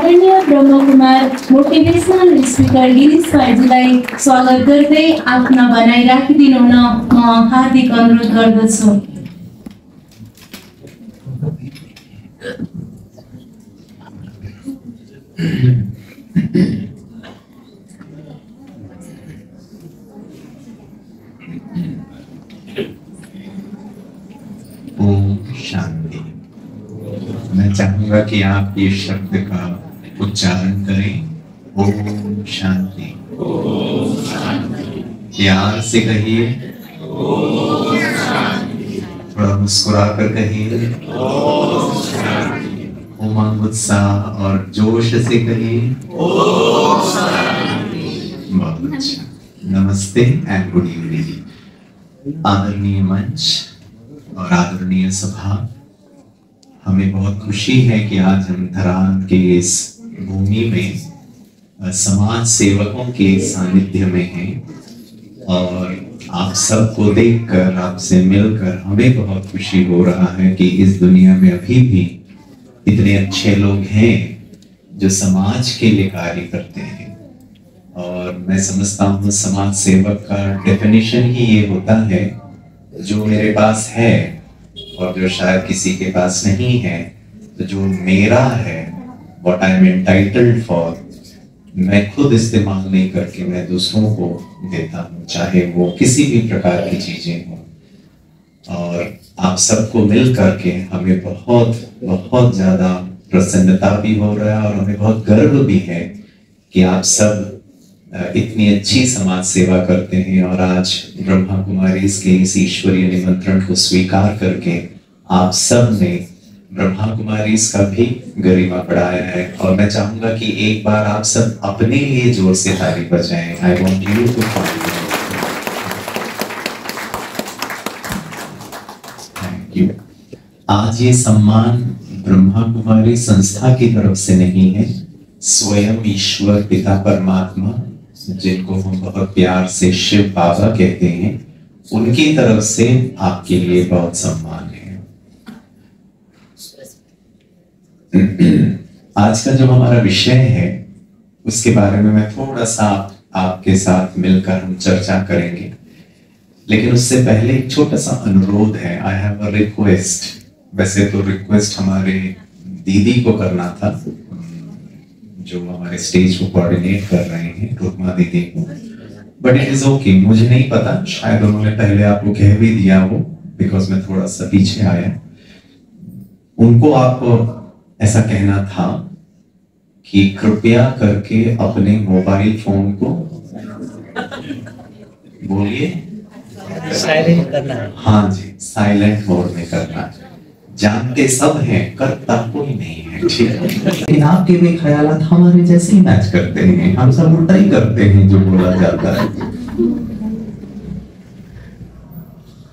आदरणीय Brahmakumar motivational speaker Girish भाइजीलाई स्वागत गर्दै आफ्ना भनाइ राखिदिनु हुन म हार्दिक अनुरोध गर्दछु। ओम शांति। मैं चाहूंगा कि आप ये शब्द का उच्चारण करें। ओम शांति। प्यार से कहिए। थोड़ा मुस्कुरा कर कहिए। उमंग उत्साह और जोश से कहिए। बहुत अच्छा। नमस्ते एंड गुड इवनिंग। आदरणीय मंच और आदरणीय सभा, हमें बहुत खुशी है कि आज हम धरान के इस भूमि में समाज सेवकों के सानिध्य में हैं और आप सबको देखकर, आपसे मिलकर हमें बहुत खुशी हो रहा है कि इस दुनिया में अभी भी इतने अच्छे लोग हैं जो समाज के लिए कार्य करते हैं। और मैं समझता हूँ समाज सेवक का डेफिनेशन ही ये होता है, जो मेरे पास है और जो शायद किसी के पास नहीं है, तो जो मेरा है, what I am entitled for, मैं खुद इस्तेमाल नहीं करके मैं दूसरों को देता हूँ, चाहे वो किसी भी प्रकार की चीजें हों। और आप सबको मिल करके हमें बहुत बहुत ज्यादा प्रसन्नता भी हो रहा है और हमें बहुत गर्व भी है कि आप सब इतनी अच्छी समाज सेवा करते हैं। और आज ब्रह्मा कुमारीज के इस ईश्वरीय निमंत्रण को स्वीकार करके आप सब ने ब्रह्मा कुमारीज का भी गरिमा बढ़ाया है। और मैं चाहूंगा कि एक बार आप सब अपने लिए जोर से ताली बजाएं। I want you to thank you. आज ये सम्मान ब्रह्मा कुमारी संस्था की तरफ से नहीं है, स्वयं ईश्वर पिता परमात्मा, जिनको हम बहुत प्यार से शिव बाबा कहते हैं, उनकी तरफ से आपके लिए बहुत सम्मान है। आज का जो हमारा विषय है उसके बारे में मैं थोड़ा सा आपके साथ मिलकर हम चर्चा करेंगे, लेकिन उससे पहले एक छोटा सा अनुरोध है। I have a request. वैसे तो रिक्वेस्ट हमारे दीदी को करना था, जो हमारे स्टेज को कोऑर्डिनेट कर रहे हैं, रुकमा दीदी को, बट इट इज ओके। मुझे नहीं पता, शायद उन्होंने पहले आपको कह भी दिया वो, बिकॉज मैं थोड़ा सा पीछे आया। उनको आप ऐसा कहना था कि कृपया करके अपने मोबाइल फोन को बोलिए साइलेंट करना है। हाँ जी, साइलेंट मोड में करना है। जानते सब हैं, करता कोई नहीं है, ठीक है। लेकिन आपके भी ख्यालात हमारे जैसे ही मैच करते हैं, हम सब उल्टा ही करते हैं जो बोला जाता है।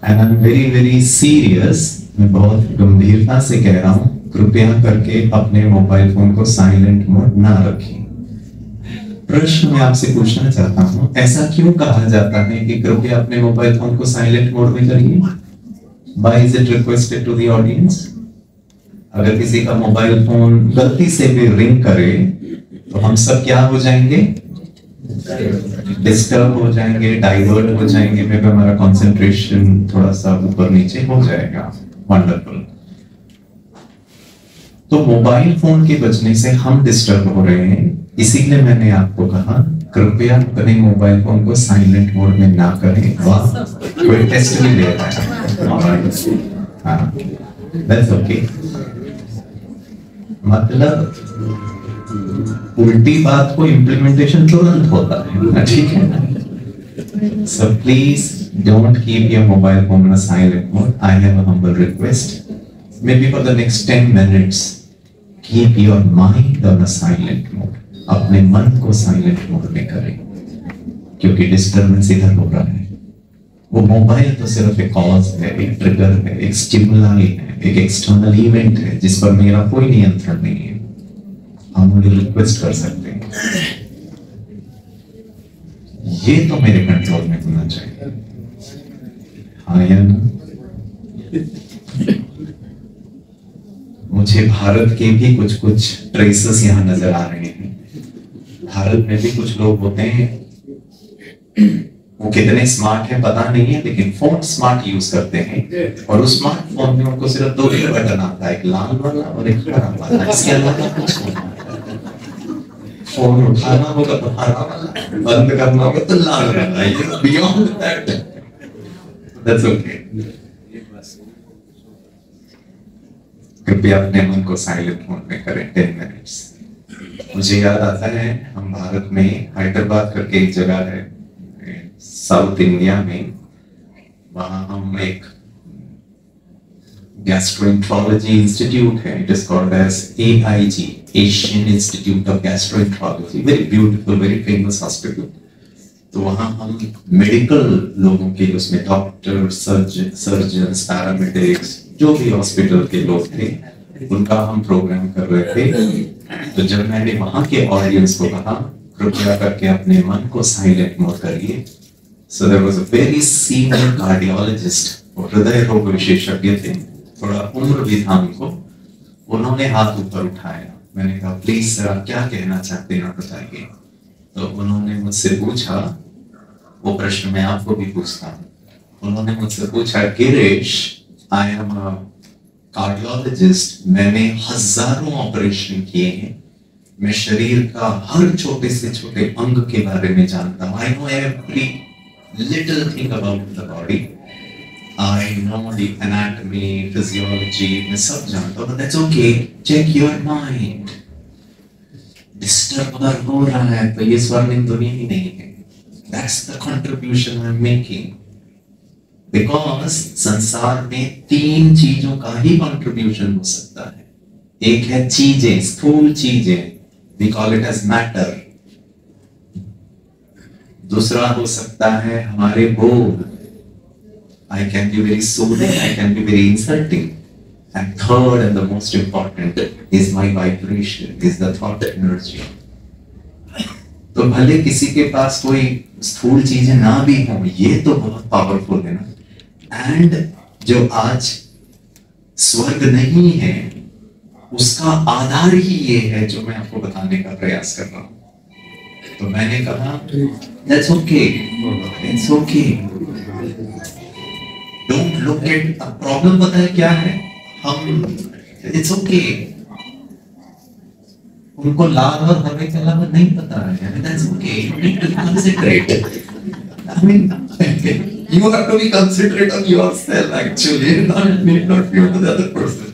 And I am very very serious, मैं बहुत गंभीरता से कह रहा हूँ, कृपया करके अपने मोबाइल फोन को साइलेंट मोड ना रखें। प्रश्न मैं आपसे पूछना चाहता हूँ, ऐसा क्यों कहा जाता है कि कृपया अपने मोबाइल फोन को साइलेंट मोड में करिए? Why is it requested to the audience? अगर किसी का मोबाइल फोन गलती से भी रिंग करे तो हम सब क्या हो जाएंगे? डिस्टर्ब हो जाएंगे, डाइवर्ट हो जाएंगे, में हमारा कंसंट्रेशन थोड़ा सा ऊपर नीचे हो जाएगा। वंडरफुल। तो मोबाइल फोन के बजने से हम डिस्टर्ब हो रहे हैं, इसीलिए मैंने आपको कहा कृपया अपने मोबाइल फोन को साइलेंट मोड में ना करें। वाह, कोई टेस्ट नहीं ले रहा है। हाँ, that's okay। मतलब उल्टी बात को इम्प्लीमेंटेशन तुरंत होता है, ठीक है ना? So please don't keep your mobile phone on a silent mode. I have a humble request. Maybe for the next 10 minutes, keep your mind on a silent mode. अपने मन को साइलेंट मोड में करें, क्योंकि डिस्टर्बेंस इधर हो रहा है। वो मोबाइल तो सिर्फ एक कॉज है, एक ट्रिगर है, एक स्टिमुलाई है, एक एक्सटर्नल इवेंट है जिस पर मेरा कोई नियंत्रण नहीं है। हम उन्हें रिक्वेस्ट कर सकते हैं, ये तो मेरे कंट्रोल में होना चाहिए। हाँ या ना? मुझे मुझे भारत के भी कुछ ट्रेसेस यहाँ नजर आ रहे हैं। भारत में भी कुछ लोग होते हैं, वो कितने स्मार्ट है पता नहीं है, लेकिन फोन स्मार्ट यूज करते हैं और उस स्मार्टफोन में उनको सिर्फ दो ही बटन आता है, एक लाल वाला और एक हरा वाला। इसके अलावा कुछ नहीं। फोन उठाना होगा तो हरा वाला, बंद करना होगा तो लाल वाला। Beyond that that's okay. कृपया अपने मन को साइलेंट मोड में करें 10 मिनट्स। मुझे याद आता है हम भारत में हैदराबाद करके एक जगह है साउथ इंडिया में, वहां हम एक गैस्ट्रोएंटरोलॉजी इंस्टीट्यूट है, it is called as AIG, Asian Institute of Gastroenterology, very beautiful very famous hospital. तो वहां हम मेडिकल लोगों के, उसमें डॉक्टर, सर्जन्स, पैरामेडिक्स, जो भी हॉस्पिटल के लोग थे उनका हम प्रोग्राम कर रहे थे। तो जब मैंने वहां के ऑडियंस को कहा कृपया करके अपने मन को साइलेंट मोड करिए, so there was a very senior cardiologist, हृदय रोग विशेषज्ञ थे, थोड़ा उम्र भी था उनको, उन्होंने हाथ ऊपर उठाया। मैंने कहा प्लीज सर आप क्या कहना चाहते हैं बताइए। तो उन्होंने मुझसे पूछा, वो प्रश्न मैं आपको भी पूछता हूँ। उन्होंने मुझसे पूछा Girish, I am a cardiologist, मैंने हजारों ऑपरेशन किए हैं, मैं शरीर का हर छोटे से छोटे अंग के बारे में जानता हूँ, I know every little thing about the body, I know the anatomy, physiology, मैं सब जानता हूँ। That's okay, check your mind. Disturb अगर हो रहा है तो ये स्वर्णिम दुनिया ही नहीं है। That's the contribution I'm making. Because संसार में 3 चीजों का ही कंट्रीब्यूशन हो सकता है। एक है चीजें, स्थूल चीजें, we call it as matter। दूसरा हो सकता है हमारे बोल, I can be very soothing, I can be very insulting। And third and the most important is my vibration, is the thought energy। तो भले किसी के पास कोई स्थूल चीजें ना भी हो, ये तो बहुत पावरफुल है ना। एंड जो आज स्वर्ग नहीं है उसका आधार ही ये है जो मैं आपको बताने का प्रयास कर रहा हूं। तो मैंने कहा that's okay, it's okay, don't look at the problem. पता है क्या है, हम इट्स ओके, उनको लाभ और हरे के अलावा नहीं पता है, that's okay, you need to concentrate, I mean you have to be concentrate on yourself actually, not you to the other person.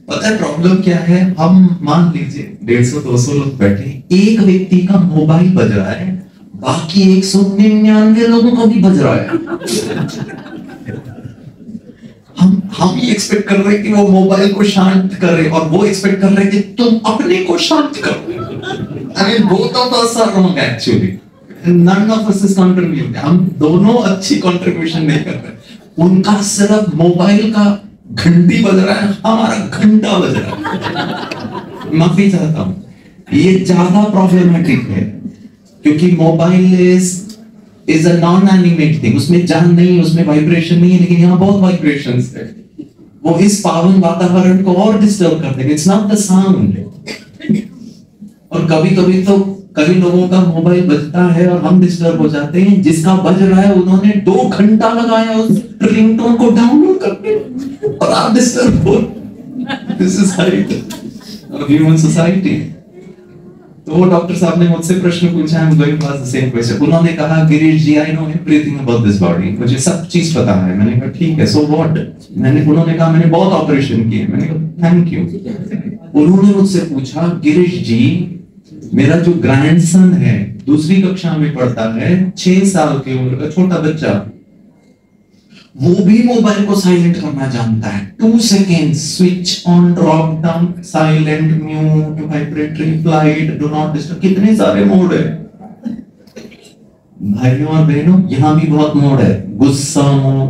पता है प्रॉब्लम क्या है, हम मान लीजिए 150-200 लोग बैठे, एक व्यक्ति का मोबाइल बज रहा है, बाकी 199 लोगों का भी बज रहा है। हम ये एक्सपेक्ट कर रहे हैं कि वो मोबाइल को शांत करे और वो एक्सपेक्ट कर रहे हैं कि तुम अपने को शांत करो। I mean both of us are wrong actually. None of us is contributing. हम दोनों अच्छी कंट्रीब्यूशन नहीं कर रहे। उनका सिर्फ मोबाइल का घंटी बज रहा है, हमारा घंटा बज रहा है। माफी चाहता हूँ, ये ज्यादा प्रॉब्लमेटिक है क्योंकि mobile is a non-animate thing, उसमें जान नहीं, उसमें वाइब्रेशन नहीं है, लेकिन यहाँ बहुत वाइब्रेशंस है, वो इस पावन वातावरण को और डिस्टर्ब करते हैं। It's not the sound. और कभी कभी तो कई लोगों का मोबाइल बजता है और हम डिस्टर्ब हो जाते हैं, जिसका बज रहा है उन्होंने 2 घंटा लगाया उस रिंगटोन को डाउनलोड करके और आप डिस्टर्ब हो। This is how human society. तो वो डॉक्टर साहब ने मुझसे प्रश्न पूछा, I'm going to ask the same question। उन्होंने कहा गिरीश जी, I know everything about this body, मुझे सब चीज पता है। मैंने कहा ठीक है, so what? उन्होंने कहा मैंने बहुत ऑपरेशन किए। मैंने कहा थैंक यू। उन्होंने मुझसे पूछा गिरीश जी, मेरा जो ग्रैंडसन है, दूसरी कक्षा में पढ़ता है, 6 साल की उम्र का छोटा बच्चा, वो भी मोबाइल को साइलेंट करना जानता है। 2 seconds, switch on, drop down, silent, mute, vibratory, flight, do not disturb, कितने सारे मोड है भाइयों और बहनों। यहाँ भी बहुत मोड है, गुस्सा मोड,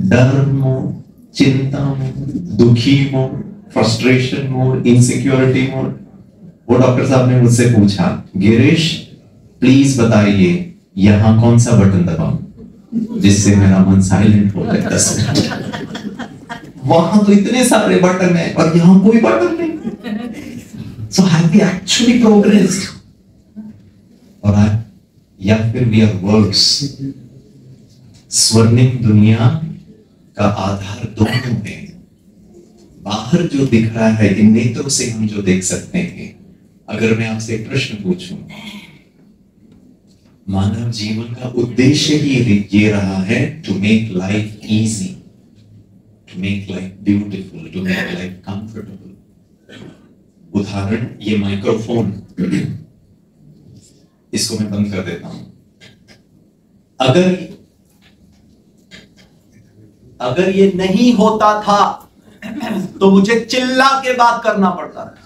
डर मोड, चिंता मोड, दुखी mode, frustration mode, insecurity mode. वो डॉक्टर साहब ने मुझसे पूछा गिरीश प्लीज बताइए यहाँ कौन सा बटन दबाऊं जिससे मेरा मन साइलेंट हो जाए 10 मिनट। वहां तो इतने सारे बटन है और यहां कोई बटन नहीं। So have we actually progressed? और या फिर we are worse? स्वर्णिम दुनिया का आधार दोनों है। बाहर जो दिख रहा है इन नेत्रों से हम जो देख सकते हैं, अगर मैं आपसे एक प्रश्न पूछूं, मानव जीवन का उद्देश्य ही ये रहा है to make life easy, to make life beautiful, to make life comfortable. उदाहरण, ये माइक्रोफोन, इसको मैं बंद कर देता हूं। अगर ये नहीं होता था तो मुझे चिल्ला के बात करना पड़ता था।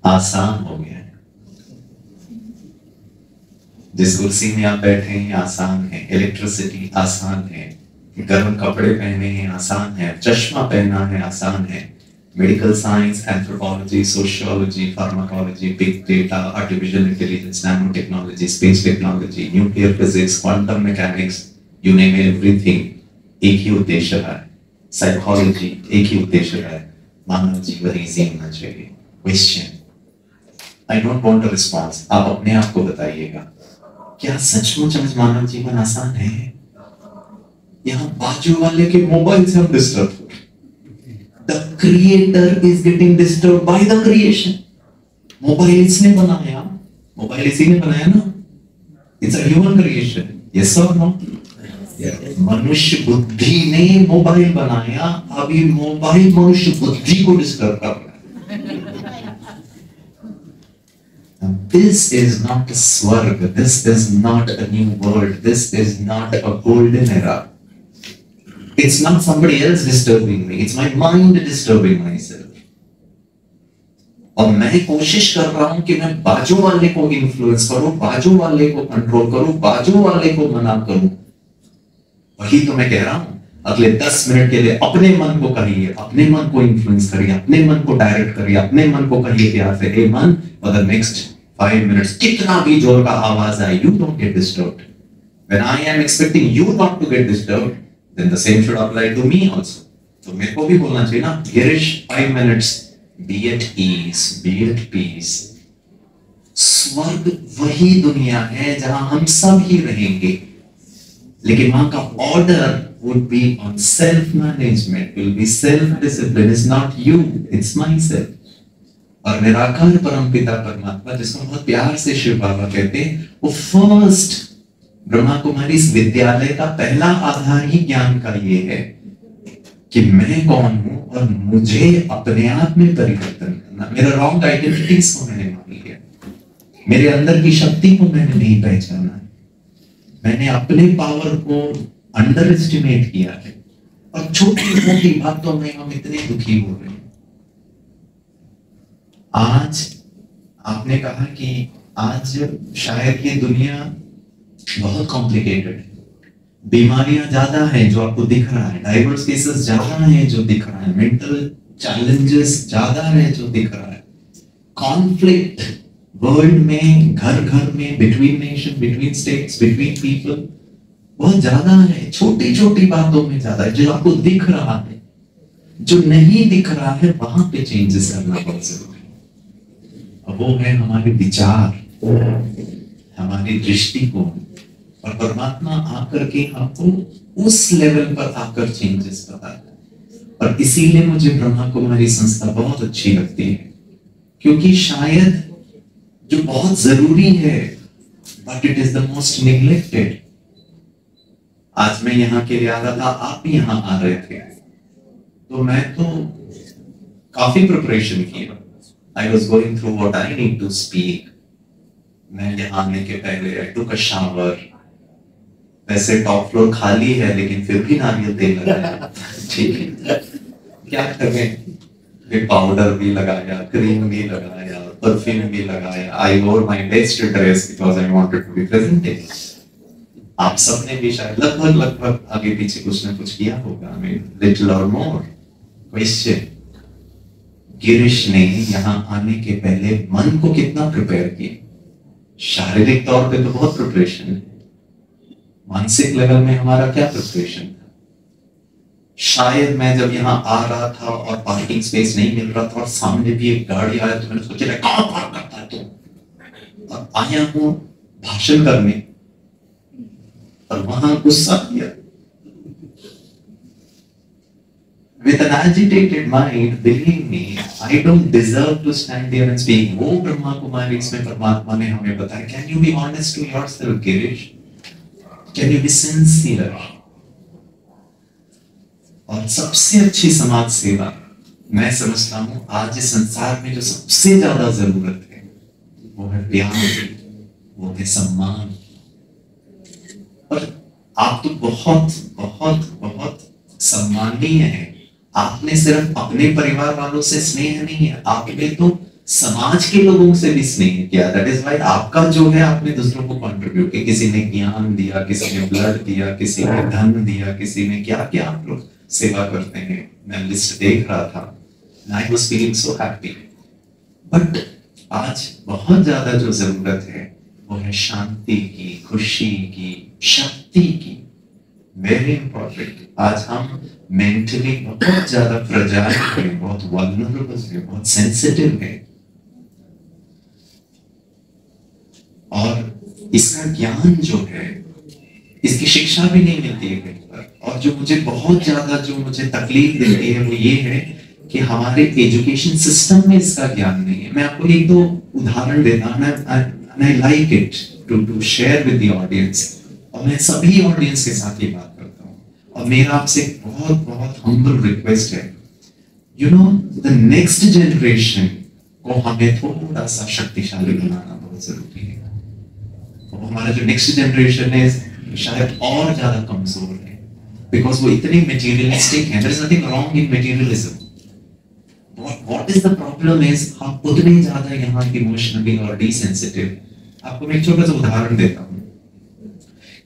आसान हो गया है, जिस कुर्सी में आप बैठे हैं आसान है, इलेक्ट्रिसिटी आसान है, गर्म कपड़े पहने हैं आसान है, चश्मा पहनना है आसान है, medical science, anthropology, sociology, pharmacology, big data, artificial intelligence, nano technology, space technology, nuclear physics, quantum mechanics, you name everything, एक ही उद्देश्य है। साइकोलॉजी, एक ही उद्देश्य है, मानव जीवन इजी होना चाहिए। Question, I don't want a response, आप अपने आप को बताइएगा, क्या सचमुच आज मानव जीवन आसान है? यहां बाजू वाले के मोबाइल से हम डिस्टर्ब हो, the creator is getting disturb by the creation. Mobile इसने बनाया, मोबाइल इसी ने बनाया ना, it's a human creation, yes और नो? मनुष्य बुद्धि ने मोबाइल बनाया, अभी मोबाइल मनुष्य बुद्धि को डिस्टर्ब कर रहा है। This is not a swarg, this is not a new world, this is not a golden era. It's not somebody else disturbing me, it's my mind disturbing myself. और मैं कोशिश कर रहा हूं कि मैं बाजू वाले को इन्फ्लुएंस करूं, बाजू वाले को कंट्रोल करूं, बाजू वाले को मना करूं। वही तो मैं कह रहा हूं, अगले 10 मिनट के लिए अपने मन को कहिए, अपने मन को इन्फ्लुएंस करिए, अपने मन को डायरेक्ट करिए, अपने मन को कहिए प्यार से, हे मन, फॉर द नेक्स्ट 5 minutes, कितना भी जोर का आवाज आए, you don't get disturbed. When I am expecting you not to get disturbed, then the same should apply to me also. तो मेरे को भी बोलना चाहिए ना, Girish, 5 minutes, be at ease, be at peace. स्वर्ग वही दुनिया है जहां हम सब ही रहेंगे, लेकिन वहां का order would be on self management, will be self discipline, is not you, it's myself. और निराकार परमपिता परमात्मा, जिसको बहुत प्यार से शिव बाबा कहते हैं, वो फर्स्ट ब्रह्मा कुमारी इस विद्यालय का पहला आधार ही ज्ञान का ये है कि मैं कौन हूं और मुझे अपने आप में परिवर्तन करना। मेरा रॉन्ग आइडेंटिटीज को मैंने मान लिया, मेरे अंदर की शक्ति को मैंने नहीं पहचाना, मैंने अपने पावर को अंडर एस्टिमेट किया है, और छोटी मोटी बातों में हम इतने दुखी हो रहे हैं। आज आपने कहा कि आज शायद ये दुनिया बहुत कॉम्प्लिकेटेड है, बीमारियां ज्यादा हैं जो आपको दिख रहा है, डाइवर्स केसेस ज्यादा हैं जो दिख रहा है, मेंटल चैलेंजेस ज्यादा है जो दिख रहा है, कॉन्फ्लिक्ट वर्ल्ड में, घर घर में, between nation, between states, between people बहुत ज्यादा है। छोटी छोटी बातों में ज्यादा है, जो आपको दिख रहा है, जो नहीं दिख रहा है वहां पे चेंजेस करना बहुत जरूरी है। वो है हमारे विचार, हमारी दृष्टिकोण, और परमात्मा आकर के आपको उस लेवल पर आकर चेंजेस बताता है। और इसीलिए मुझे ब्रह्मा कुमारी संस्था बहुत अच्छी लगती है, क्योंकि शायद जो बहुत जरूरी है, but it is the most neglected. आज मैं यहाँ के लिए आ रहा था, आप भी यहाँ आ रहे थे, तो मैं तो काफी प्रिपरेशन किया। I was going through what I need to speak. मैं यहाँ आने के पहले I took a shower. वैसे टॉप फ्लोर खाली है, लेकिन फिर भी नारियल तेल लगाया। ठीक है, क्या करें, पाउडर भी लगाया, क्रीम भी लगाया, परफ्यूम भी लगाया। I wore my best dress because I wanted to be presentable. आप सबने भी शायद लगभग आगे पीछे कुछ ना कुछ किया होगा, little or more. Question, Girish ने यहाँ आने के पहले मन को कितना प्रिपेयर किया? शारीरिक तौर पे तो बहुत प्रिपरेशन है, मानसिक लेवल में हमारा क्या प्रिपरेशन था? शायद मैं जब यहाँ आ रहा था और पार्किंग स्पेस नहीं मिल रहा था और सामने भी एक गाड़ी आया तो मैंने सोचा कहाँ पार्क करता है तू, और आया हूँ भाषण करने और वहां गुस्सा किया। With an agitated mind, believe me, I don't deserve to stand there and speak. वो ब्रह्मा कुमारी इसमें परमात्मा ने हमें बताया। Can you be honest to yourself, Girish? Can you be sincere? और सबसे अच्छी समाज सेवा मैं समझता हूँ आज इस संसार में जो सबसे ज्यादा जरूरत है वो है प्यार, वो है सम्मान। और आप तो बहुत बहुत बहुत सम्माननीय है। आपने सिर्फ अपने परिवार वालों से स्नेह नहीं है, आपने तो समाज के लोगों से भी स्नेह किया। दैट इज व्हाई आपका जो है आपने दूसरों को कंट्रीब्यूट किया। किसी ने ज्ञान दिया, किसी ने ब्लड दिया, किसी ने धन दिया, किसी ने क्या क्या आप लोग सेवा करते हैं। मैं लिस्ट देख रहा था, I was feeling so happy. But आज बहुत ज्यादा जो जरूरत है वो है शांति की, खुशी की, शक्ति की। Very important. आज हम मेंटली बहुत ज्यादा फ्रजाइल है, बहुत वल्नरेबल है, बहुत सेंसिटिव है, और इसका ज्ञान जो है इसकी शिक्षा भी नहीं मिलती है कहीं पर। और जो मुझे बहुत ज्यादा जो मुझे तकलीफ देती है वो ये है कि हमारे एजुकेशन सिस्टम में इसका ज्ञान नहीं है। मैं आपको एक दो उदाहरण देता हूँ, I like it to share with the audience, और मैं सभी ऑडियंस के साथ ये बात करता हूँ। और मेरा आपसे बहुत बहुत हम्बल रिक्वेस्ट है, you know the next generation को हमें थोड़ा सा शक्तिशाली बनाना बहुत जरूरी है। और हमारा जो नेक्स्ट जनरेशन है शायद और ज्यादा कमजोर है, बिकॉज वो इतने मटेरियलिस्टिक है। There is nothing wrong in materialism. What is the problem is हम उतने ज्यादा यहाँ इमोशनली और डिसेंसिटिव। आपको मैं एक छोटा सा उदाहरण देता हूँ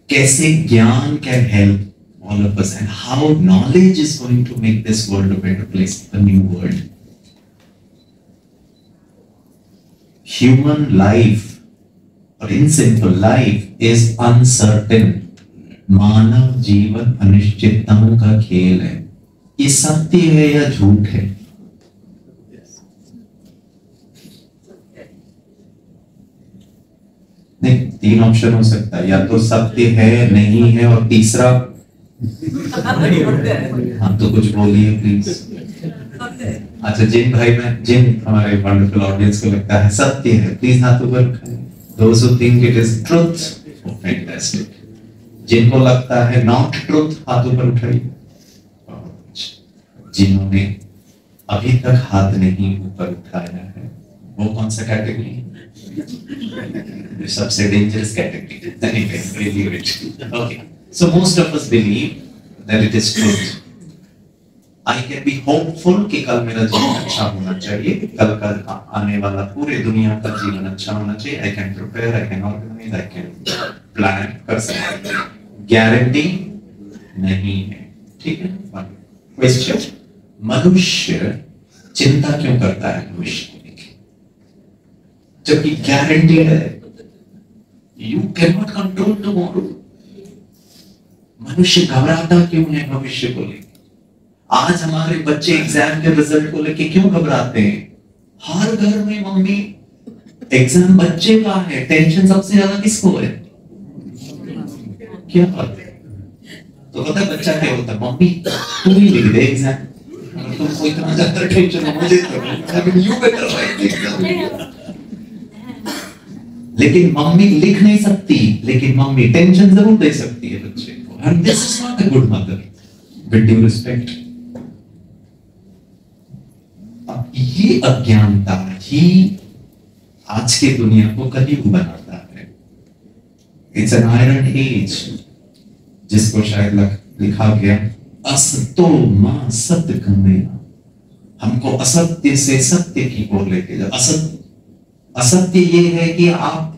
कैसे ज्ञान can help all of us and how knowledge is going to make this world a better place, a new world. Human life, or in simple life, is uncertain. मानव जीवन अनिश्चितताओं का खेल है। ये सत्य है या झूठ है? नहीं, तीन ऑप्शन हो सकता है, या तो सत्य है, नहीं है, और तीसरा आप तो कुछ बोलिए प्लीज। अच्छा, जिन हमारे वंडरफुल ऑडियंस को लगता है सत्य है, प्लीज हाथ ऊपर उठाइए। Those who think it is truth, oh, fantastic. जिनको लगता है not truth, हाथ ऊपर उठाइए। जिन्होंने अभी तक हाथ नहीं ऊपर उठाया है वो कौन सा कैटेगरी है? सबसे dangerous category. Anyway, we'll leave it. Okay. So most of us believe that it is truth. I can be hopeful कि कल मेरा जीवन अच्छा होना चाहिए, कल का आने वाला पूरे दुनिया का जीवन अच्छा होना चाहिए। I can prepare, I can organize, I can plan कर सकते हैं। गारंटी नहीं है, ठीक है? क्वेश्चन, मनुष्य चिंता क्यों करता है भविष्य को लेकर, जबकि गारंटी है you can not control tomorrow. मनुष्य घबराता क्यों है भविष्य को लेकर? आज हमारे बच्चे एग्जाम के रिजल्ट को लेकर क्यों घबराते हैं? हर घर में मम्मी एग्जाम बच्चे का है, टेंशन सबसे ज्यादा किसको है? क्या बात है? तो पता है बच्चा क्या होता है? मम्मी तू ही लिख दे एग्जाम, तुमको इतना ज्यादा टेंशन है मुझे तो यू बेटर राइट एग्जाम। लेकिन मम्मी लिख नहीं सकती, लेकिन मम्मी टेंशन जरूर दे सकती है बच्चे को। And this is not a good mother, with due respect. ये अज्ञानता ही आज के दुनिया को कलयुग बनाता है। It's an iron age, जिसको शायद लिखा गया असतो मां सत्य कमेना। हमको असत्य से सत्य की ओर लेके जाओ। असत्य ये है कि आप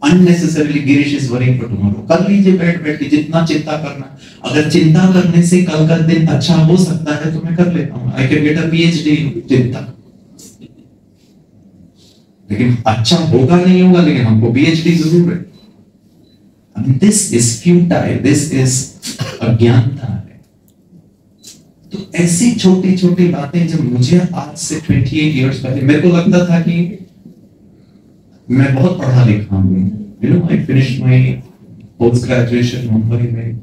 unnecessarily Girish is worrying for tomorrow. कर लीजिए बैठ के जितना चिंता करना। अगर चिंता करने से कल का दिन अच्छा हो सकता है तो मैं कर लेता हूँ। I can get a PhD in चिंता। लेकिन अच्छा होगा नहीं होगा, लेकिन हमको PhD जरूर है। I mean, this is futile. This is अज्ञानता है। ऐसी छोटी छोटी बातें जब मुझे आज से 28 इयर्स पहले मेरे को लगता था कि मैं बहुत पढ़ा लिखा हूँ, you know, I finish my post graduation Mumbai में।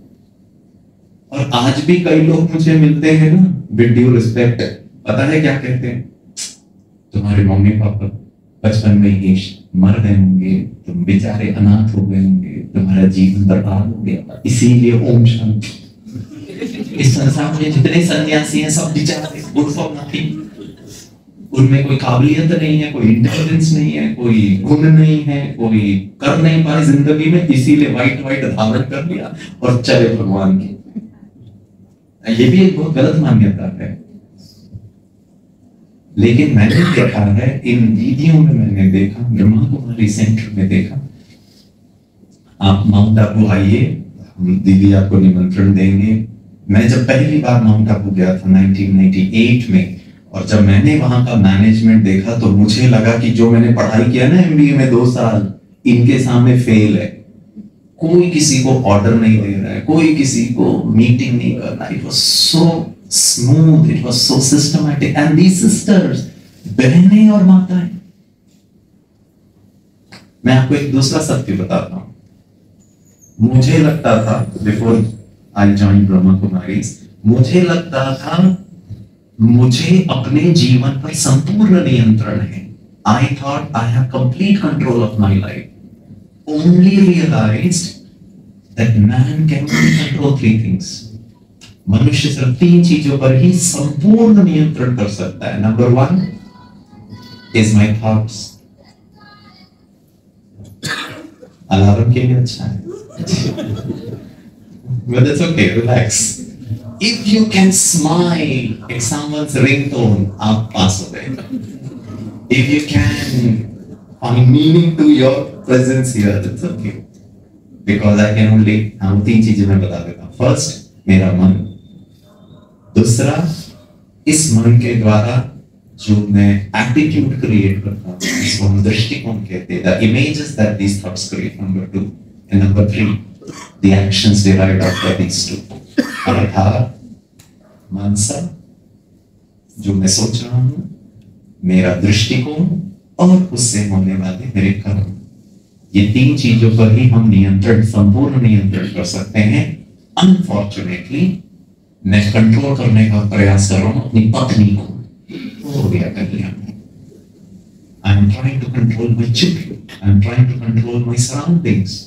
और आज भी कई लोग मुझे मिलते हैं ना, विद ड्यू रिस्पेक्ट, पता है क्या कहते हैं? तुम्हारे मम्मी पापा बचपन में ही मर गए होंगे, तुम बेचारे अनाथ हो गए होंगे, तुम्हारा जीवन बर्बाद हो गया, इसीलिए ओम शांति। इस संसार में जितने सन्यासी हैं सब बेचारे गुड फॉर नथिंग, उनमें कोई काबिलियत नहीं है, कोई इंटेलिजेंस नहीं है, कोई गुण नहीं है, कोई कर नहीं पाए जिंदगी में, इसीलिए वाइट वाइट धारण कर लिया और चले भगवान की। ये भी एक बहुत गलत मान्यता है। लेकिन मैंने देखा है, इन दीदियों में मैंने देखा, ब्रह्मा कुमारी सेंटर में देखा, आप माउंट आबू आइए, हम दीदी आपको निमंत्रण देंगे। मैं जब पहली बार माउंट आबू गया था 1998 में, और जब मैंने वहां का मैनेजमेंट देखा तो मुझे लगा कि जो मैंने पढ़ाई किया ना एमबीए में 2 साल, इनके सामने फेल है। कोई किसी को ऑर्डर नहीं दे रहा है, कोई किसी को मीटिंग नहीं कर रहा है। It was so smooth, it was so systematic. And these sisters, बहनें और माताएं, मैं आपको एक दूसरा सत्य बताता हूं। मुझे लगता था before I join Brahma Kumaris, मुझे लगता था मुझे अपने जीवन पर संपूर्ण नियंत्रण है। I thought I have complete control of my life. Only realized that man can only control 3 things. मनुष्य सिर्फ 3 चीजों पर ही संपूर्ण नियंत्रण कर सकता है। Number 1 is my thoughts. Alarm के लिए अच्छा है, but it's okay, relax. If you can smile at someone's ringtone, आप पास हो गए। If you can find meaning to your presence here, it's okay. Because I can only, हाँ 3 चीजें मैं बता देता हूँ। First, मेरा मन। दूसरा, इस मन के द्वारा जो मैं एटीट्यूड क्रिएट करता हूँ, इसको हम दृष्टिकोण कहते हैं। The images that these thoughts create. Number 2 and number 3, the actions derived after these 2. अर्थात मानसा, जो मैं सोच रहा हूं, मेरा दृष्टिकोण और उससे होने वाले मेरे कर्म, ये 3 चीजों पर ही हम नियंत्रण, संपूर्ण नियंत्रण कर सकते हैं। अनफॉर्चुनेटली मैं कंट्रोल करने का प्रयास कर रहा हूं अपनी पत्नी को। हो गया कर लिया। I am trying to control my children, I am trying to control my surroundings.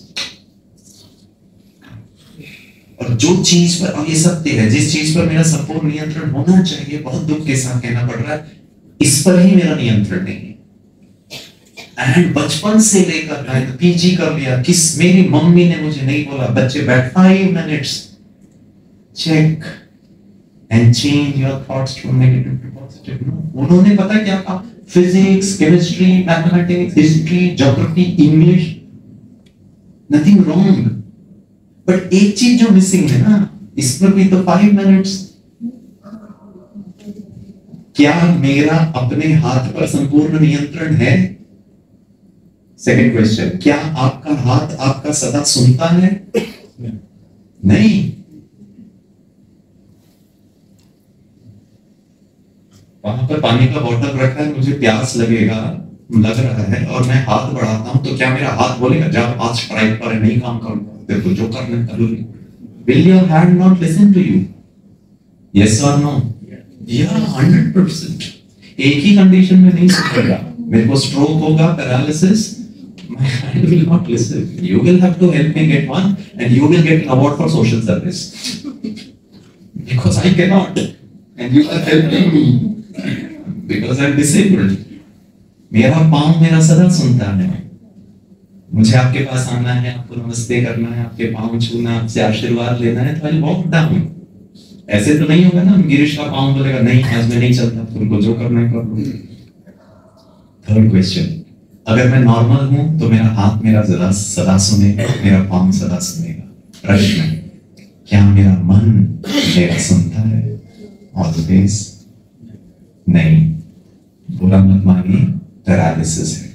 और जो चीज पर, और ये सत्य है, जिस चीज पर मेरा संपूर्ण नियंत्रण होना चाहिए, बहुत दुख के साथ कहना पड़ रहा है, इस पर ही मेरा नियंत्रण नहीं है। एंड बचपन से लेकर मैं पीजी कर लिया, किस मेरी मम्मी ने मुझे नहीं बोला बच्चे बैठ 5 minutes check and change your thoughts from negative to positive. उन्होंने पता क्या कहा? Physics, chemistry, mathematics, history, geography, English, nothing wrong, but एक चीज जो मिसिंग है ना, इस पर भी तो 5 मिनट्स। क्या मेरा अपने हाथ पर संपूर्ण नियंत्रण है? सेकंड क्वेश्चन, क्या आपका हाथ आपका सदा सुनता है? नहीं। वहां पर पानी का बोतल रखा है, मुझे प्यास लग रहा है और मैं हाथ बढ़ाता हूं, तो क्या मेरा हाथ बोलेगा जा आज स्ट्राइक पर नहीं काम करूंगा, देखो जो करना है करो? Will your hand not listen to you? Yes or no? Yeah, 100%. एक ही कंडीशन में नहीं सुनेगा। मेरे को स्ट्रोक होगा, paralysis, my hand will not listen. You will have to help me get one, and you will get an award for social service. Because I cannot, and you are helping me because I'm disabled. मेरा पाँव मेरा सदा सुनता है। मुझे आपके पास आना है, आपको नमस्ते करना है, आपके पाँव छूना, आपसे आशीर्वाद लेना है, तो आई वॉक डाउन। ऐसे तो नहीं होगा ना, गिरीश का पाँव बोलेगा नहीं आज मैं नहीं चलता, तुमको जो करना है कर लो। थर्ड क्वेश्चन, अगर मैं नॉर्मल हूं तो मेरा हाथ मेरा सदा सुनेगा, मेरा पाँव सदा सुनेगा। प्रश्न, क्या मेरा मन मेरा सुनता है? ऑलवेज नहीं। बुरा मत मानिए, पैरालिसिस है।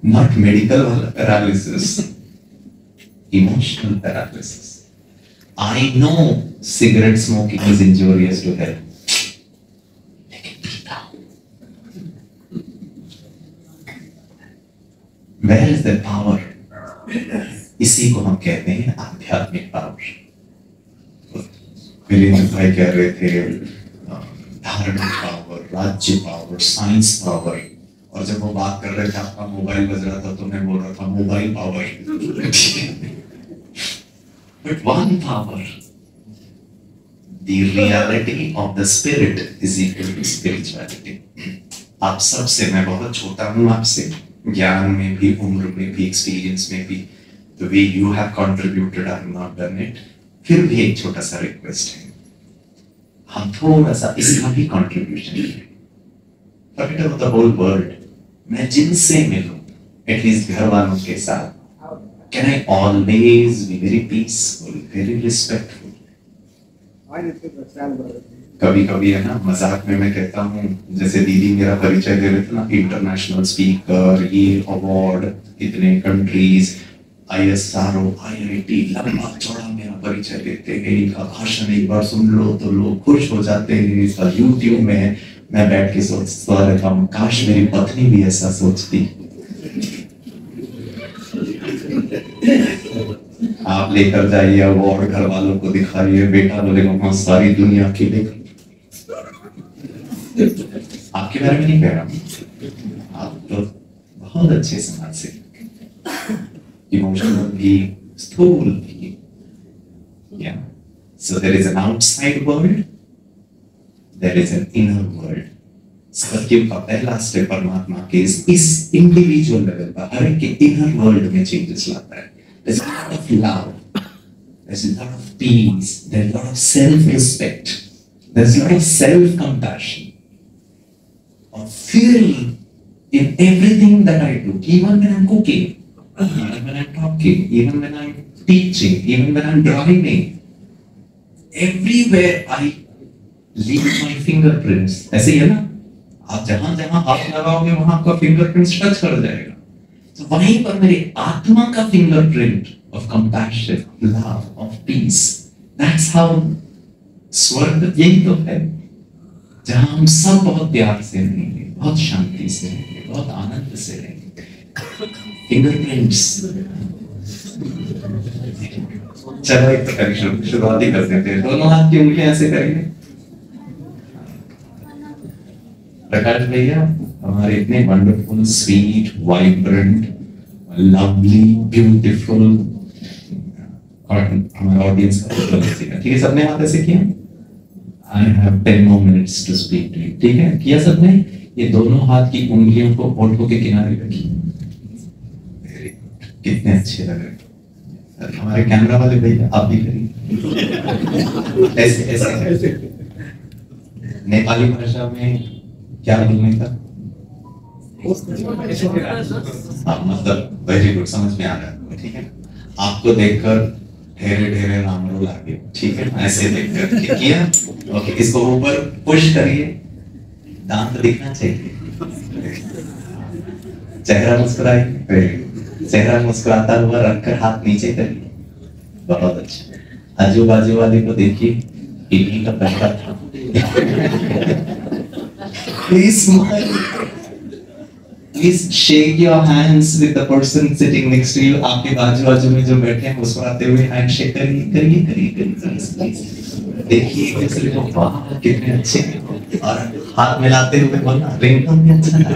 नॉट मेडिकल वाला paralysis, emotional paralysis. I know cigarette smoking is injurious to health, लेकिन पीता हूं. Where is the power? इसी को हम कहते हैं आध्यात्मिक पावर. वीरेंद्र भाई कह रहे थे धार्मिक पावर, राज्य पावर, साइंस पावर, और जब वो बात कर रहे थे आपका मोबाइल बज रहा था तो मैं बोल रहा था mobile power. But one power, the reality of the spirit is equal to spirituality. आप सबसे, मैं बहुत छोटा हूँ आपसे, ज्ञान में भी, उम्र में भी, एक्सपीरियंस में भी. The way you have contributed, I have not done it. फिर भी एक छोटा सा रिक्वेस्ट है, हम थोड़ा सा इसका भी कंट्रीब्यूशन करें. Forget about the whole world. मैं जिनसे मिलूं, एटलीस्ट घर वालों के साथ, can I always be very peaceful, very respectful? कभी कभी है ना, मजाक में मैं कहता हूँ, जैसे दीदी मेरा परिचय दे रहे थे ना, इंटरनेशनल स्पीकर, ये अवार्ड, इतने कंट्रीज, ISRO, IIT, लंबा चौड़ा मेरा परिचय देते हैं. इनका भाषण एक बार सुन लो तो लोग खुश हो जाते हैं. इसका यूट्यूब में मैं बैठ के सोचता रहता हूँ, काश मेरी पत्नी भी ऐसा सोचती. आप लेकर जाइए अवार्ड, घर वालों को दिखाइए, बेटा बोलेगा वहां सारी दुनिया की देख. आपके बारे में नहीं कह रहा हूँ, आप तो बहुत अच्छे समाज से, इमोशनल भी, स्थूल भी. Yeah. So there is an outside world, there is an inner world. सत्य का पहला स्टेप परमात्मा के इस इंडिविजुअल लेवल पर हर एक के इनर वर्ल्ड में चेंजेस लाता है. There's a lot of love, there's a lot of peace, there's a lot of self-respect, there's a lot of self-compassion, or feel in everything that I do, even when I'm cooking, even when I'm talking, even when I'm teaching, even when I'm driving. Everywhere I leave my fingerprints. ऐसे ही है ना, आप जहां जहां हाथ लगाओगे वहां आपका फिंगरप्रिंट्स टच कर जाएगा. तो वहीं पर मेरी आत्मा का fingerprint of compassion, love, of peace. That's how स्वर्ग यही तो है, जहां हम सब बहुत प्यार से रहेंगे, बहुत शांति से रहेंगे, बहुत आनंद से रहेंगे. फिंगरप्रिंट्स. चलो एक तो करें, शुरुआत ही करते हैं. दोनों हाथ की उंगलियां ऐसे करेंगे. प्रकाश भैया हमारे इतने wonderful, sweet, vibrant, lovely, beautiful, और हमारा ऑडियंस का ठीक है. सबने हाथ ऐसे किया. I have 10 more minutes to speak to you. ठीक है, किया सबने. ये दोनों हाथ की उंगलियों को होठों के किनारे रखी. कितने अच्छे लग रहे. हमारे कैमरा वाले भैया आप भी करिए. ऐसे ऐसे. नेपाली भाषा में क्या बोलने का? मतलब वेरी गुड, समझ में आ रहा है. ठीक है, आपको देखकर ढेरे ढेरे नाम लागे. ठीक है, ऐसे देखकर किया. ओके, इसको ऊपर पुश करिए. दांत दिखना चाहिए. चेहरा मुस्कुराइए. चेहरा मुस्कुराता हुआ रखकर हाथ नीचे करिए. बहुत अच्छा. आजू बाजू वाले को देखिए, इन्हीं का पहला था. Please smile. Please shake your hands with the person sitting next to you. आपके बाजू में जो बैठे हैं मुस्कुराते हुए हैंड शेक करिए. करिए करिए करिए. देखिए कैसे लोग, वाह कितने अच्छे. और हाथ मिलाते हुए बोलना, रिंगटोन भी अच्छा लगा.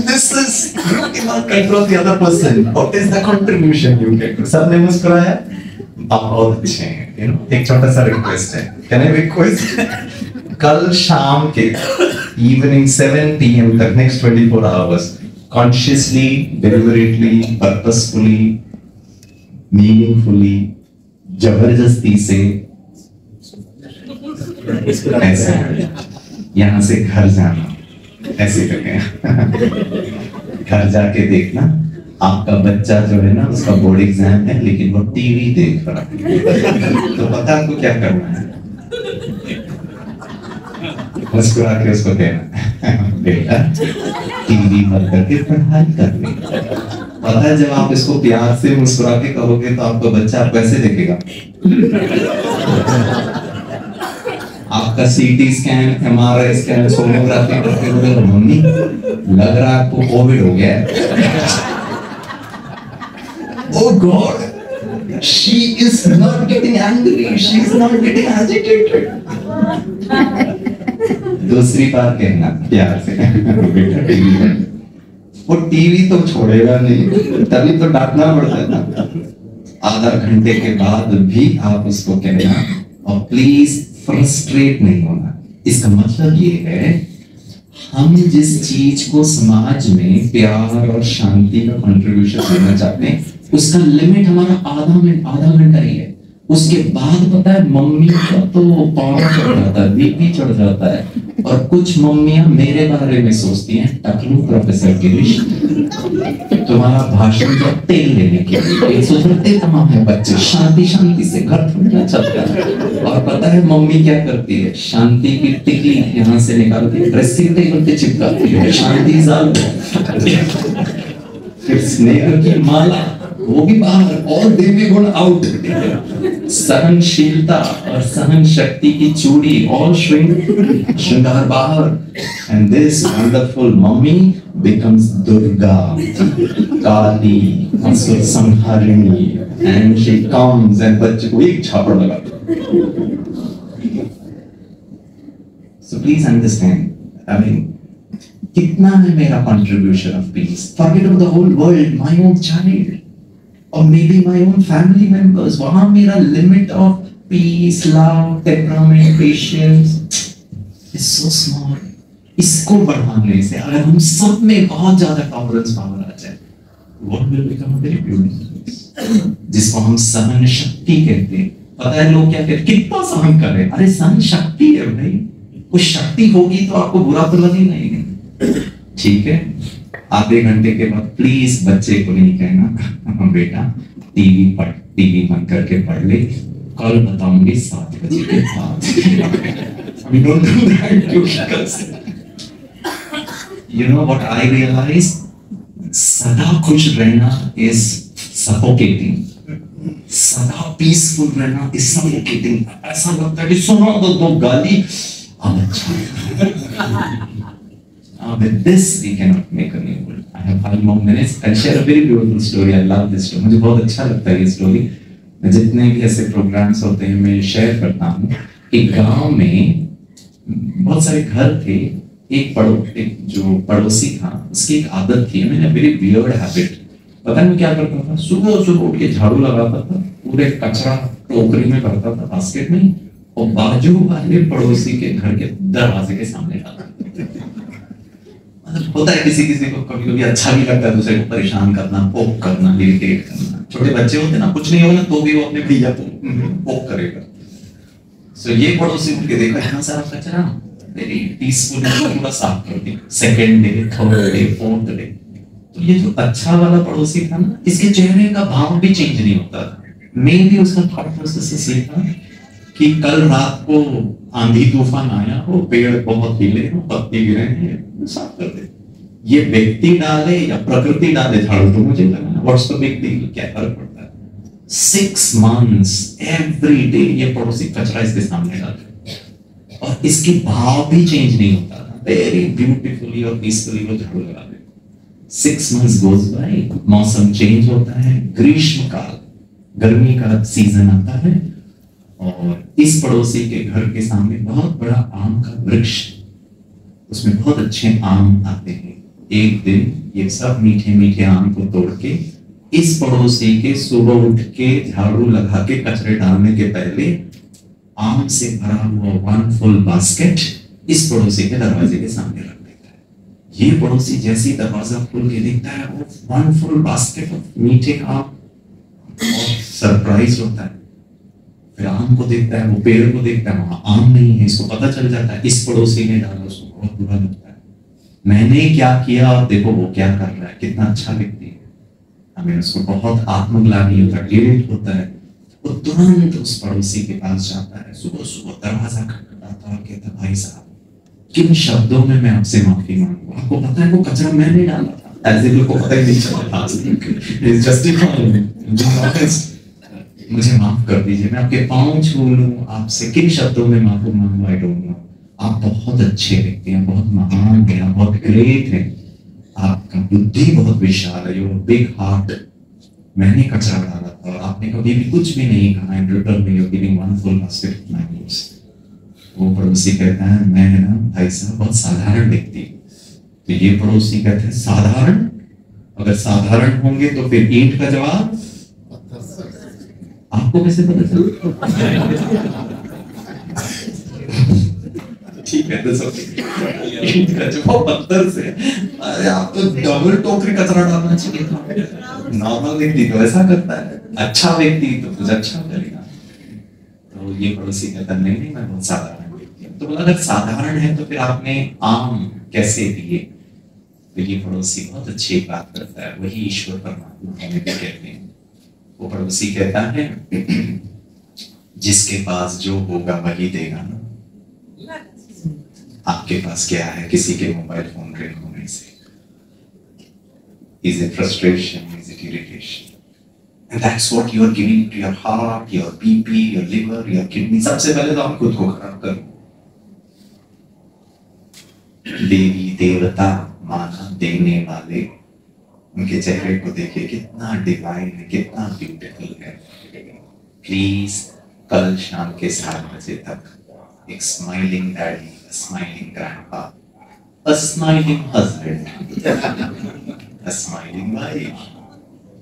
This is, you cannot control the other person. What is the contribution you get? सबने मुस्कुराया, आप बहुत अच्छे हैं. You know, एक छोटा सा रिक्वेस्ट है. Can I request? कल शाम के evening 7 PM तक next 24 hours consciously, deliberately, purposefully, meaningfully, जबरदस्ती से ऐसे यहाँ से घर जाना. ऐसे करके घर जाके देखना, आपका बच्चा जो है ना, उसका बोर्ड एग्जाम है लेकिन वो टीवी देख रहा है. तो पता आपको क्या करना है? मुस्कुरा के उसको देना, बेटा टीवी बंद करके पढ़ाई करनी. पता है जब आप इसको प्यार से मुस्कुरा के कहोगे तो आपका बच्चा आपको ऐसे देखेगा। आपका CT scan, MRI scan, sonography करके बोले मम्मी लग रहा है आपको कोविड हो गया है। Oh God, she is not getting angry, she is not getting agitated. दूसरी बार कहना प्यार से, बेटा टीवी बंद। वो टीवी तो छोड़ेगा नहीं, तभी तो डांटना पड़ता है ना। आधा घंटे के बाद भी आप उसको कहना, और प्लीज फ्रस्ट्रेट नहीं होना। इसका मतलब ये है हम जिस चीज को समाज में प्यार और शांति का कंट्रीब्यूशन देना चाहते हैं उसका लिमिट हमारा आधा घंटा ही है। उसके बाद पता है मम्मी का तो पारा चढ़ जाता है, बीपी चढ़ जाता है। और कुछ मम्मियां मेरे बारे में सोचती हैं, टकलू प्रोफेसर गिरीश तुम्हारा भाषण का तेल लेने के लिए सुधरते तमाम है बच्चे, शांति शांति से घर थोड़ा चलता है। और पता है मम्मी क्या करती है, शांति की टिकली यहाँ से निकाल के ड्रेसिंग टेबल पे चिपकाती है, शांति साल फिर स्नेह की माला वो भी बाहर, और देवी गुण आउट। सहनशीलता और सहन शक्ति की चूड़ी, ऑल श्रृंगार बाहर। And this wonderful mummy becomes Durga, काली, असुर संहारिणी, and she comes and बच्चे को एक छापड़ लगा। So please understand, I mean, कितना है मेरा contribution of peace? Forget about the whole world, my own child, or maybe my own family members. वहाँ मेरा limit of peace, love, temperament, patience is so small. इसको बढ़ाने से अगर हम सब में बहुत ज्यादा टॉलरेंस पावर आ जाए, world will become a very beautiful place, जिसको हम सहन शक्ति कहते हैं। पता है लोग क्या कहते हैं, कितना सहन करें? अरे सहन शक्ति है भाई, कुछ शक्ति होगी तो आपको बुरा तो लगेगा ही नहीं। ठीक है, आधे घंटे के बाद प्लीज बच्चे को नहीं कहना बेटा टीवी बंद करके पढ़ ले, कल बताऊंगी 7 बजे के बाद। We don't do that because you know what I realized? सदा खुश रहना is suffocating. सदा पीसफुल रहना is suffocating. ऐसा लगता है कि सुना दो गाली, अब अच्छा। With this we cannot make a new world. I have 5 more minutes. I'll share a very beautiful story. I love this story. मुझे बहुत अच्छा लगता है ये स्टोरी। जितने भी ऐसे प्रोग्राम्स होते हैं मैं शेयर करता हूँ। एक गांव में बहुत सारे घर थे। एक जो पड़ोसी था उसकी एक आदत थी, मैंने वेरी वियर्ड हैबिट। पता नहीं क्या करता था, सुबह सुबह उठ के झाड़ू लगाता था, पूरे कचरा टोकरी में भरता था बास्केट में, और बाजू वाले पड़ोसी के घर के दरवाजे के सामने डालता। मतलब होता है किसी को कभी कभी अच्छा भी लगता है दूसरे को परेशान करना, पोक करना, इरिटेट करना। छोटे बच्चे होते ना, कुछ नहीं होना तो भी वो अपने भैया को पोक करेगा। सो ये पड़ोसी उठ के देखा इतना सारा कचरा, वेरी पीसफुल पूरा साफ कर दिया। Second day, third day, fourth day, तो ये जो अच्छा वाला पड़ोसी था ना, इसके चेहरे का भाव भी चेंज नहीं होता था। मैं भी उसका थॉट प्रोसेस से सीखा कि कल रात को आंधी तूफान आया हो, पेड़ बहुत हिले हो, पत्ते गिरे हैं, साफ कर दे। ये व्यक्ति डाले या प्रकृति डाले झाड़ू तो मुझे लगा व्हाट्स द बिग डील, क्या फर्क पड़ता है। 6 months एवरी डे ये पड़ोसी कचरा इसके सामने डालते और इसके भाव भी चेंज नहीं होता था। वेरी ब्यूटीफुली और पीसफुली वो झाड़ू लगा दे। 6 months goes by, मौसम चेंज होता है, ग्रीष्म काल, गर्मी का सीजन आता है, और इस पड़ोसी के घर के सामने बहुत बड़ा आम का वृक्ष, उसमें बहुत अच्छे आम आते हैं। एक दिन ये सब मीठे मीठे आम को तोड़ के इस पड़ोसी के सुबह उठ के झाड़ू लगा के कचरे डालने के पहले आम से भरा हुआ 1 full बास्केट इस पड़ोसी के दरवाजे के सामने रख देता है। ये पड़ोसी जैसे ही दरवाजा खोल के देखता है वो 1 full बास्केट ऑफ मीठे आम, और सरप्राइज होता है। फिर आम को देखता है, वो पेड़ को देखता है, वहां आम नहीं है। इसको पता चल जाता है इस पड़ोसी ने डाला, उसको बहुत बुरा लगता है। मैंने क्या किया और देखो वो क्या कर रहा है, कितना अच्छा व्यक्ति है। हमें उसको बहुत आत्मग्लानि होता है, गिल्ट होता है। वो तुरंत उस पड़ोसी के पास जाता है, सुबह सुबह दरवाजा खटखटाता है और कहता है भाई साहब किन शब्दों में मैं आपसे माफी मांगू, आपको पता है वो कचरा मैंने डाला था, ऐसे लोग को पता ही नहीं चलता। It's justifying, being honest. मुझे माफ कर दीजिए, मैं आपके पाँव छू लूं, आपसे किन शब्दों में माफी मांगूं, आई डोंट नो। आप बहुत अच्छे व्यक्ति हैं, बहुत महान हैं, आप बहुत ग्रेट हैं, आपका बुद्धि बहुत विशाल है, योर बिग हार्ट। मैंने कचरा डाला था और आपने कभी भी कुछ भी नहीं कहा, and return you are giving one full basket of mangoes. वो पड़ोसी कहता है मैं ना भाई साहब बहुत साधारण व्यक्ति हूं। तो ये पड़ोसी कहते हैं साधारण, अगर साधारण होंगे तो फिर ईंट का जवाब आपको कैसे पता चला? ठीक है, तो सब ईंट का जवाब पत्थर से। अरे आप तो डबल टोकरी कचरा डालना चाहिए था। नॉर्मल व्यक्ति तो ऐसा करता है, अच्छा व्यक्ति तो कुछ अच्छा करेगा। तो ये पड़ोसी कहता नहीं नहीं मैं बहुत साधारण व्यक्ति हूँ। तो बोला अगर साधारण है तो फिर आपने आम कैसे दिए? तो ये पड़ोसी बहुत अच्छी बात करता है, वही ईश्वर परमात्मा हमें भी कहते हैं। वो पड़ोसी कहता है जिसके पास जो होगा वही देगा ना। आपके पास क्या है? किसी के मोबाइल फोन रिंग होने से। Is it frustration? Is it irritation? And that's what you are giving to your heart, your BP, your liver, your kidney. सबसे पहले तो आप खुद को खराब करो। देवी देवता माना देने वाले, उनके चेहरे को देखिए कितना डिवाइन है, कितना ब्यूटीफुल है। प्लीज कल शाम के 7 बजे तक एक smiling daddy, smiling grandpa, a smiling husband, a smiling wife,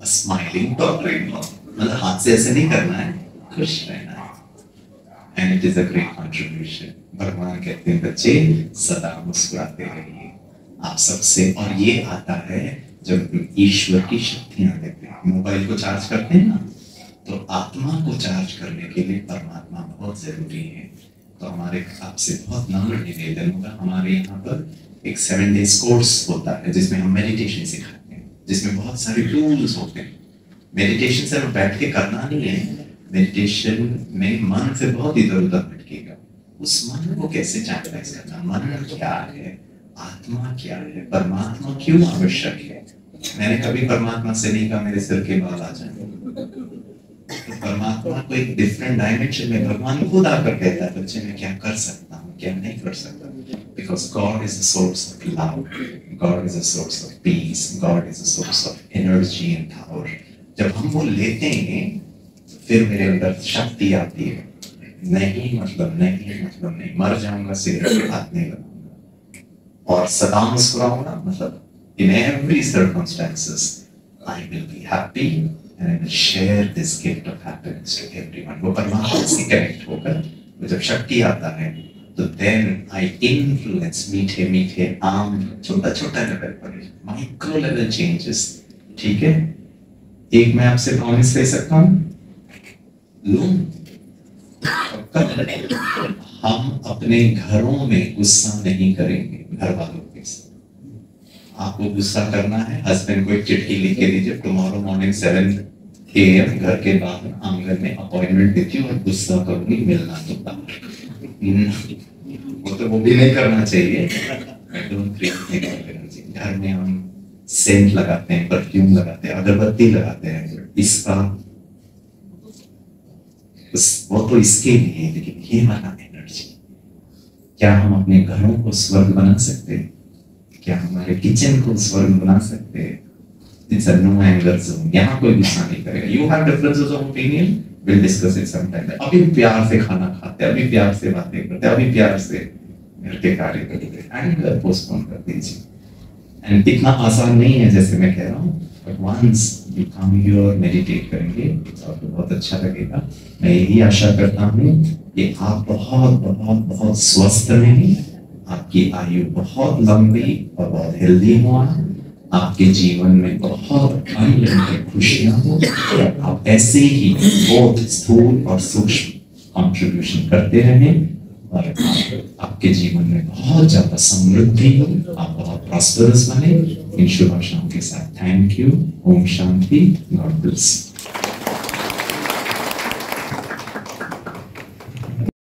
a smiling daughter-in-law. मतलब हाथ से ऐसे नहीं करना है, खुश रहना है। And it is a great contribution. भगवान कहते हैं बच्चे सदा मुस्कुराते रहिए आप सबसे। और ये आता है जब ईश्वर की शक्तियां देते हैं। मोबाइल को चार्ज करते हैं ना, तो आत्मा को चार्ज करने के लिए परमात्मा बहुत जरूरी है। तो हमारे आपसे बहुत नम्र निवेदन होगा, हमारे यहाँ पर एक 7 days कोर्स होता है जिसमें हम मेडिटेशन सिखाते हैं, जिसमें बहुत सारे टूल्स होते हैं। मेडिटेशन सिर्फ बैठ के करना नहीं है, मेडिटेशन में मन से बहुत इधर उधर भटकेगा। उस मन को कैसे चैनलाइज करना, मन क्या है, आत्मा क्या है, परमात्मा क्यों आवश्यक है। मैंने कभी परमात्मा से नहीं कहा मेरे सिर के बाल आ जाए। तो परमात्मा को एक डिफरेंट डायमेंशन में भगवान खुद आकर कहता है बच्चे मैं क्या कर सकता हूँ, क्या नहीं कर सकता। Because God is the source of love, God is the source of peace, God is the source of energy and power. जब हम वो लेते हैं फिर मेरे अंदर शक्ति आती है। नहीं मतलब नहीं, मर जाऊंगा सिगरेट के हाथ नहीं लगाऊंगा और सदा मुस्कुराऊंगा, मतलब in every circumstances I will be happy and I will share this gift of happiness to everyone. वो परमात्मा से कनेक्ट होकर वो जब शक्ति आता है तो then I influence मीठे मीठे आम छोटा छोटा लेवल पर माइक्रो लेवल चेंजेस। ठीक है, एक मैं आपसे प्रॉमिस ले सकता हूँ, लूं हम अपने घरों में गुस्सा नहीं करेंगे घर वालों के साथ। आपको गुस्सा करना है, हस्बैंड को एक चिट्ठी लिख के दीजिए, टुमारो मॉर्निंग 7 AM घर के बाहर आंगन में अपॉइंटमेंट देती हूँ और गुस्सा करूंगी, मिलना तो वो भी नहीं करना चाहिए। घर में हम सेंट लगाते हैं, परफ्यूम लगाते हैं, अगरबत्ती लगाते हैं, इसका वो तो इसके लिए, लेकिन ये वाला एनर्जी, क्या हम अपने घरों को स्वर्ग बना सकते हैं? क्या हमारे किचन को स्वर्ग बना सकते हैं? It's a no anger zone. यहाँ कोई गुस्सा नहीं करेगा। You have differences of opinion, we'll discuss it sometime. अभी प्यार से खाना खाते, अभी प्यार से बातें करते, अभी प्यार से घर के कार्य करते, एंगर पोस्टपोन कर दीजिए। एंड इतना आसान नहीं है जैसे मैं कह रहा हूँ, but once you come here meditate करेंगे तो आपको बहुत अच्छा लगेगा। मैं यही आशा करता हूँ कि आप बहुत बहुत बहुत स्वस्थ रहेंगे, आपकी आयु बहुत लंबी और बहुत हेल्दी हो, आपके जीवन में बहुत अनलिमिटेड खुशियां हो, आप ऐसे ही बहुत स्थूल और सूक्ष्म कंट्रीब्यूशन करते रहें और आपके जीवन में बहुत ज्यादा समृद्धि हो, आप बहुत प्रॉस्परस बने। इन शुभ आशाओं के साथ थैंक यू। ओम शांति। God bless.